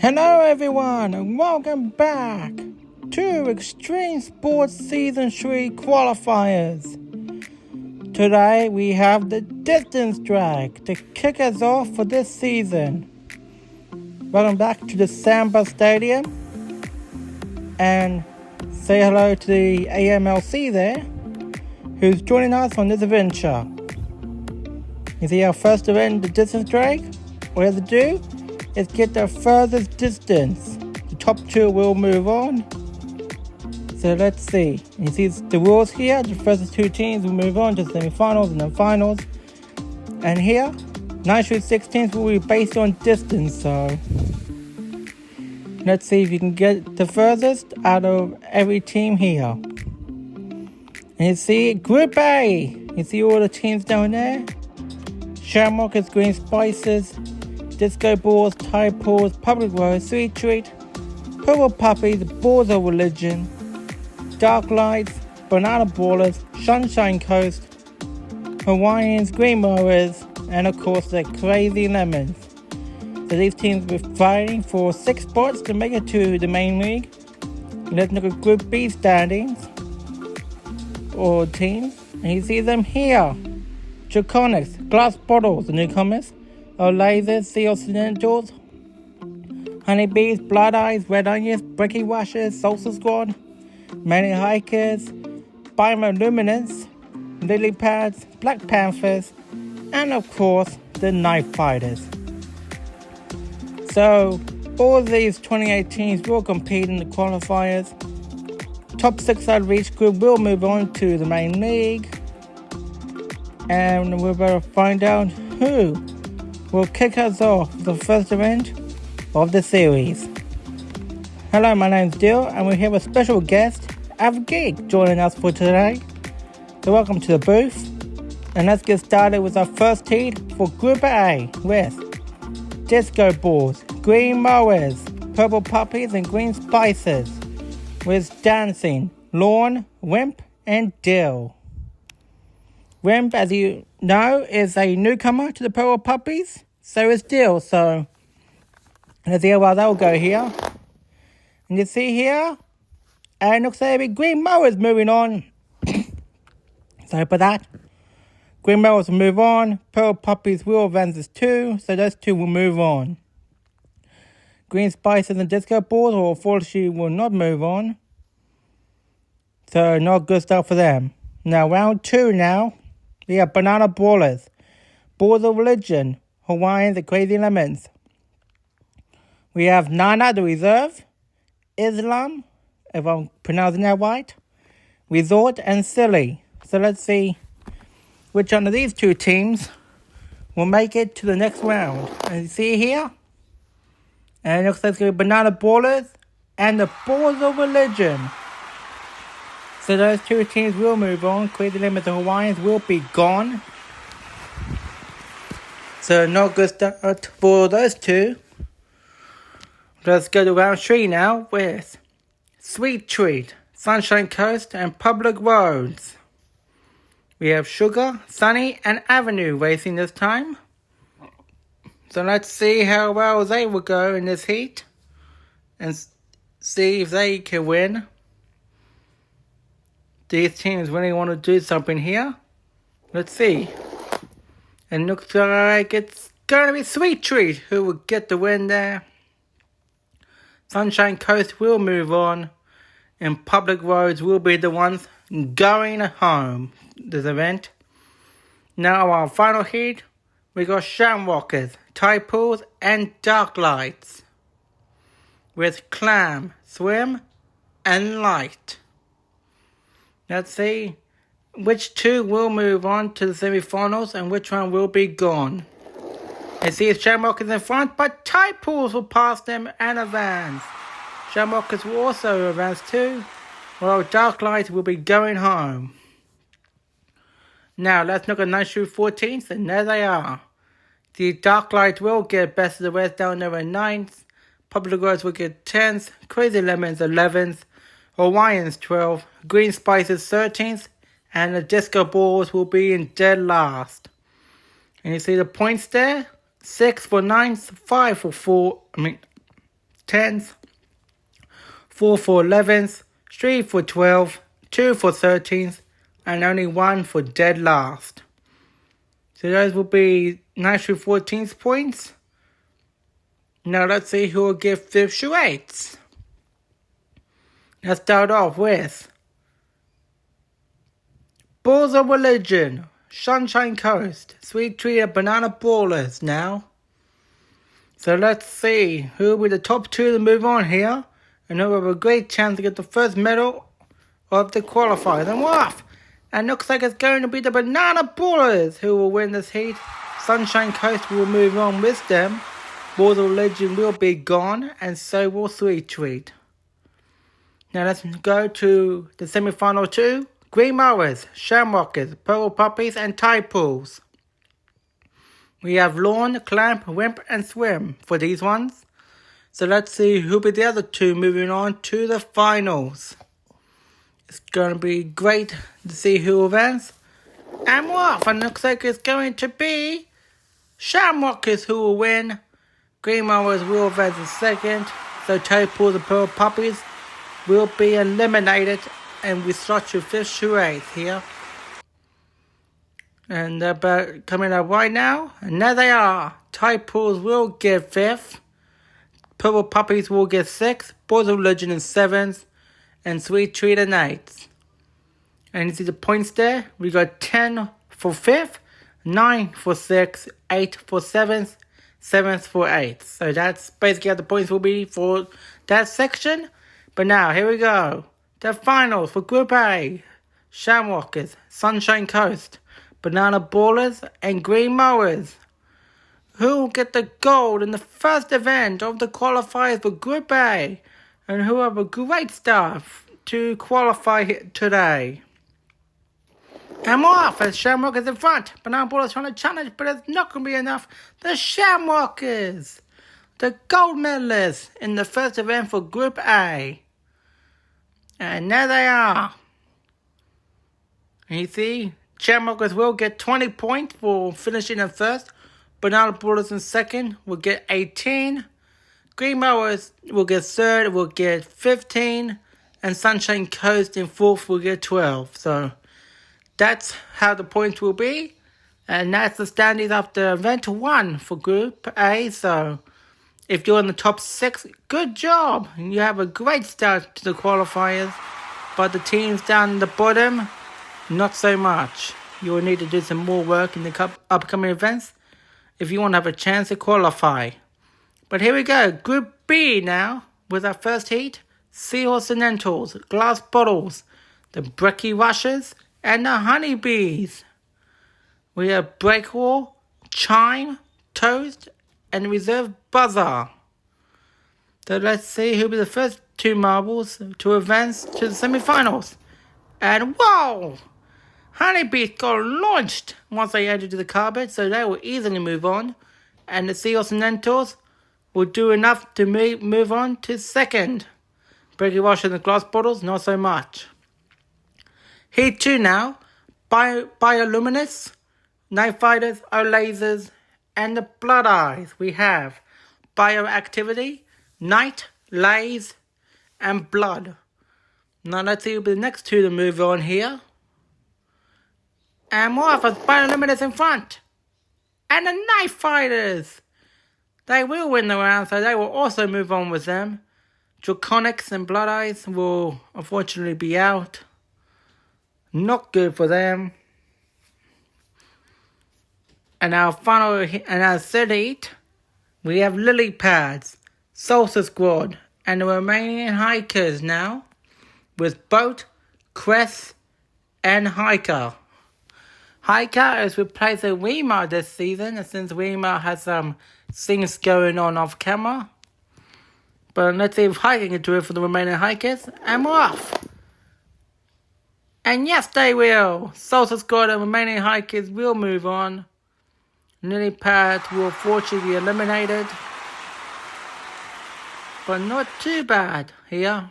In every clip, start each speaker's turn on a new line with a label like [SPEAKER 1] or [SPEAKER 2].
[SPEAKER 1] Hello everyone and welcome back to Extreme Sports Season 3 Qualifiers. Today we have the distance drag to kick us off for this season. Welcome back to the Samba Stadium and say hello to the AMLC there who's joining us on this adventure. You see our first event, the distance drag? What we have to do is get the furthest distance. The top two will move on. So let's see. You see the rules here. The first two teams will move on to semi-finals and then finals. And here, 9 through 16 will be based on distance. So let's see if you can get the furthest out of every team here. And you see Group A. You see all the teams down there. Shamrockers, Green Spices, Disco Balls, Tide Pools, Public Road, Sweet Treat, Purple Puppies, Balls of Religion, Dark Lights, Banana Ballers, Sunshine Coast, Hawaiians, Green Mowers, and of course the Crazy Lemons. So these teams will be fighting for 6 spots to make it to the main league. Let's look at Group B standings or teams, and you see them here. Draconics, Glass Bottles, the newcomers, Lasers, Sea Occidentals, Honeybees, Blood Eyes, Red Onions, Bricky Washers, Salsa Squad, Many Hikers, Bioluminescence, Lily Pads, Black Panthers, and of course the Night Fighters. So all these 28 teams will compete in the qualifiers. Top 6 out of each group will move on to the main league. And we're about to find out who will kick us off the first event of the series. Hello, my name's Dill, and we have a special guest, Avgeek, joining us for today. So welcome to the booth, and let's get started with our first heat for Group A with Disco Balls, Green Mowers, Purple Puppies, and Green Spices, with Dancing, Lawn, Wimp, and Dill. Wimp, as you know, is a newcomer to the Purple Puppies. So is Dill. So let's see how well they'll go here. And you see here, and looks like the Green Mowers moving on. Sorry for that. Green Mowers will move on. Purple Puppies will advance as 2. So those two will move on. Green Spices and Disco Balls, or unfortunately, will not move on. So not good stuff for them. Now round 2 now. We have Banana Ballers, Balls of Religion, Hawaiians, and Crazy Lemons. We have Nana, the Reserve, Islam, if I'm pronouncing that right, Resort, and Silly. So let's see which one of these two teams will make it to the next round. And you see here, and it looks like it's going to be Banana Ballers and the Balls of Religion. So those two teams will move on. Crazy Lemons and Hawaiians will be gone. So no good start for those two. Let's go to round 3 now with Sweet Treat, Sunshine Coast, and Public Roads. We have Sugar, Sunny, and Avenue racing this time. So let's see how well they will go in this heat and see if they can win. These teams really want to do something here. Let's see. And looks like it's going to be Sweet Treat who will get the win there. Sunshine Coast will move on. And Public Roads will be the ones going home this event. Now our final heat, we got Shamrockers, Tide Pools, and Dark Lights. With Clam, Swim, and Light. Let's see which two will move on to the semi-finals and which one will be gone. You see Shamrock is in front, but Tide Pools will pass them and advance. Shamrockers will also advance too, while Dark Light will be going home. Now let's look at 9 through 14s, and there they are. The Dark Light will get Best of the West down there in 9th. Public Roads will get 10th. Crazy Lemons 11th. Hawaiians 12th, Green Spices 13th, and the Disco Balls will be in dead last. And you see the points there? 6 for 9th, 5 for 10s, 4 for 11s, 3 for 12, 2 for 13s, and only 1 for dead last. So those will be 9 through 14th points. Now let's see who will get 5th through 8th. Let's start off with Balls of Religion, Sunshine Coast, Sweet Tree and Banana Ballers now. So let's see who will be the top 2 to move on here, and who have a great chance to get the first medal of the qualifiers. And we're off! And looks like it's going to be the Banana Ballers who will win this heat. Sunshine Coast will move on with them. Balls of Religion will be gone, and so will Sweet Treat. Now let's go to the semi-final 2. Green Mowers, Shamrockers, Purple Puppies, and Tide Pools. We have Lawn, Clamp, Wimp, and Swim for these ones. So let's see who'll be the other 2 moving on to the finals. It's going to be great to see who advances. And we're off, and looks like it's going to be Shamrockers who will win. Green Mowers will advance in second. So Tide Pools and Purple Puppies will be eliminated. And we start to 5th through 8th here. And they're about coming up right now. And there they are. Tide Pools will get 5th. Purple Puppies will get 6th. Balls of Religion in 7th. And Sweet Treat in 8th. And you see the points there. We got 10 for 5th. 9 for 6th. 8 for 7th. 7th for 8th. So that's basically how the points will be for that section. But now, here we go. The finals for Group A. Shamrockers, Sunshine Coast, Banana Ballers, and Green Mowers. Who will get the gold in the first event of the qualifiers for Group A, and who have a great start to qualify today. And we're off as Shamrockers in front. Banana Ballers trying to challenge, but it's not going to be enough. The Shamrockers, the gold medalists in the first event for Group A. And there they are. And you see, Shamrockers will get 20 points for finishing in first. Banana Ballers in second will get 18. Green Mowers will get third, will get 15. And Sunshine Coast in fourth will get 12. So that's how the points will be. And that's the standings after event 1 for Group A. So if you're in the top 6, good job. You have a great start to the qualifiers. But the teams down the bottom, not so much. You will need to do some more work in the upcoming events if you want to have a chance to qualify. But here we go. Group B now with our first heat. Seahorse and Lentils, Glass Bottles, the Brekkie Rushers, and the Honeybees. We have Breakwall, Chime, Toast, and Reserve Buzzer. So let's see who'll be the first 2 marbles to advance to the semi-finals. And whoa! Honeybees got launched once they entered the carpet, so they will easily move on. And the Seahorse and Lentils will do enough to move on to second. Brekkie Rush and the Glass Bottles, not so much. Heat 2 now. Bioluminescence, Night Fighters, O-Lasers, and the Blood Eyes. We have Bioactivity, Night, Lays, and Blood. Now let's see who'll be the next 2 to move on here. And more of us, Bioluminescence in front. And the Night Fighters. They will win the round, so they will also move on with them. Draconics and Blood Eyes will unfortunately be out. Not good for them. And our third heat, we have Lily Pads, Salsa Squad, and the Romanian Hikers now, with Boat, Crest, and Hiker. Hiker has replaced Weimar this season, and since Weimar has some things going on off camera. But let's see if Hiker can do it for the Romanian Hikers, and we're off. And yes, they will. Salsa Squad and Romanian Hikers will move on. Lily Pads will fortunately be eliminated. But not too bad here.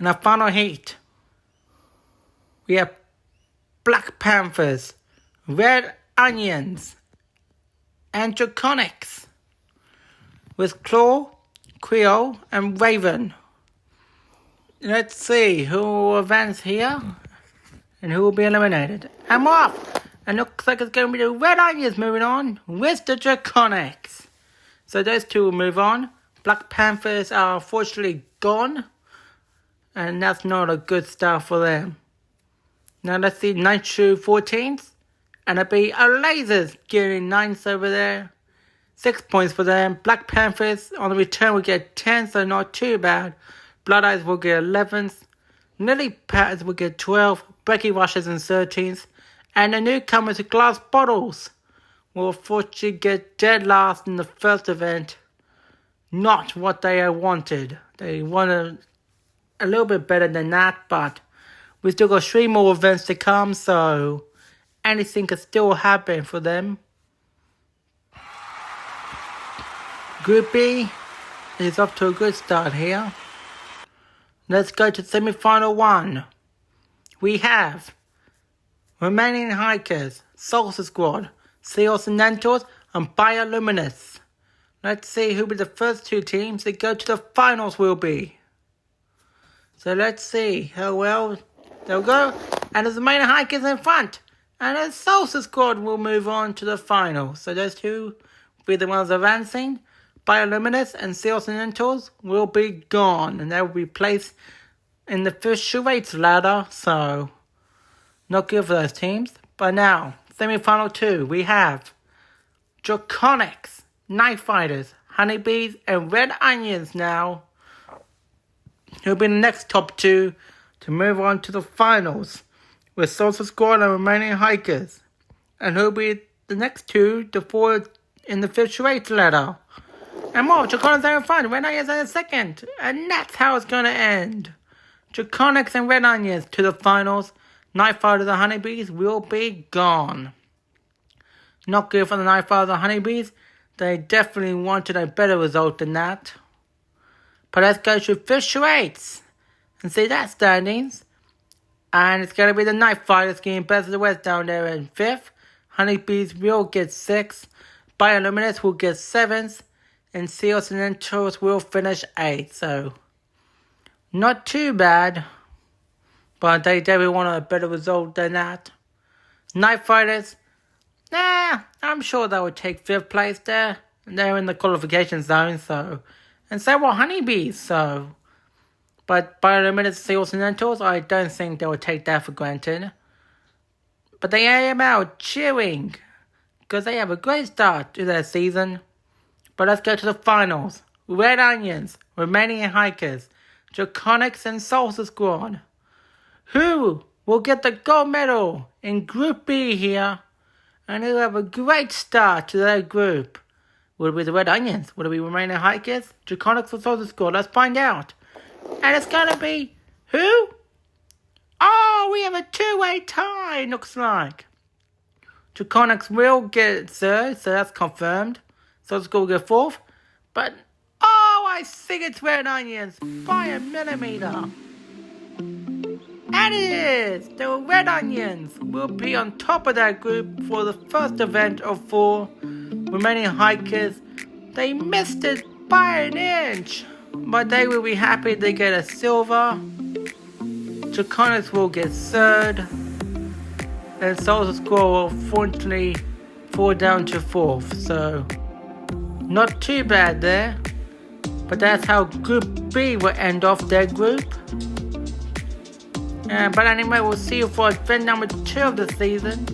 [SPEAKER 1] In our final heat, we have Black Panthers, Red Onions, and Draconics. With Claw, Creole, and Raven. Let's see who will advance here and who will be eliminated. I'm off! And looks like it's going to be the Red Onions moving on with the Draconics. So those two will move on. Black Panthers are unfortunately gone. And that's not a good start for them. Now let's see Nitro 14th. And it'll be our Lasers getting 9th over there. 6 points for them. Black Panthers on the return will get 10, so not too bad. Blood Eyes will get 11th. Lily Pads will get 12th. Brecky Rushes in 13th. And the newcomers with Glass Bottles will unfortunately get dead last in the first event. Not what they had wanted. They wanted a little bit better than that, but we still got 3 more events to come, so anything could still happen for them. Group B is off to a good start here. Let's go to semi-final 1. We have Remaining Hikers, Salsa Squad, Sea Occidentals, and Bioluminous. Let's see who the first 2 teams that go to the finals will be. So let's see how well they'll go. And the Remaining Hikers in front. And the Salsa Squad will move on to the finals. So those 2 will be the ones advancing. Bioluminous and Sea Occidentals will be gone. And they will be placed in the first charades ladder. So not good for those teams. But now, semi-final 2, we have Draconics, Night Fighters, Honeybees, and Red Onions now. Who'll be the next top 2 to move on to the finals with Salsa Squad and Remaining Hikers. And who'll be the next 2 to fall in the fifth charades ladder. And more, Draconics are in front, Red Onions are in second. And that's how it's going to end. Draconics and Red Onions to the finals. Night Fighters and Honeybees will be gone. Not good for the Night Fighters and Honeybees. They definitely wanted a better result than that. But let's go to fifth charades and see that standings. And it's going to be the Night Fighters getting Best of the West down there in 5th. Honeybees will get 6th. Bioluminous will get 7th. And Sea Occidentals will finish 8th. So, not too bad. But they definitely want a better result than that. Night Fighters, I'm sure they would take 5th place there. They're in the qualification zone, so. And so will Honeybees, so. But Bioluminous Sea Occidentals, I don't think they would take that for granted. But the AML cheering, because they have a great start to their season. But let's go to the finals. Red Onions, Remaining Hikers, Draconics and Salsa Squad. Who will get the gold medal in Group B here? And who have a great start to their group? Will it be the Red Onions? Will it be Remaining Hikers? Draconics or Salsa Squad? Let's find out. And it's going to be who? Oh, we have a 2-way tie, looks like. Draconics will get 3rd, so that's confirmed. Salsa Squad will get 4th. But, I think it's Red Onions by a millimeter. And it is! The Red Onions will be on top of that group for the first event of 4. Remaining Hikers, they missed it by an inch. But they will be happy they get a silver. Draconics will get 3rd. And Salsa Squad will fortunately fall down to 4th. So, not too bad there. But that's how Group B will end off their group. But anyway, we'll see you for event number 2 of the season.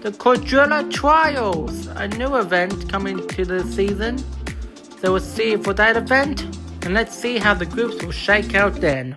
[SPEAKER 1] The Quadrilla Trials, a new event coming to the season. So we'll see you for that event. And let's see how the groups will shake out then.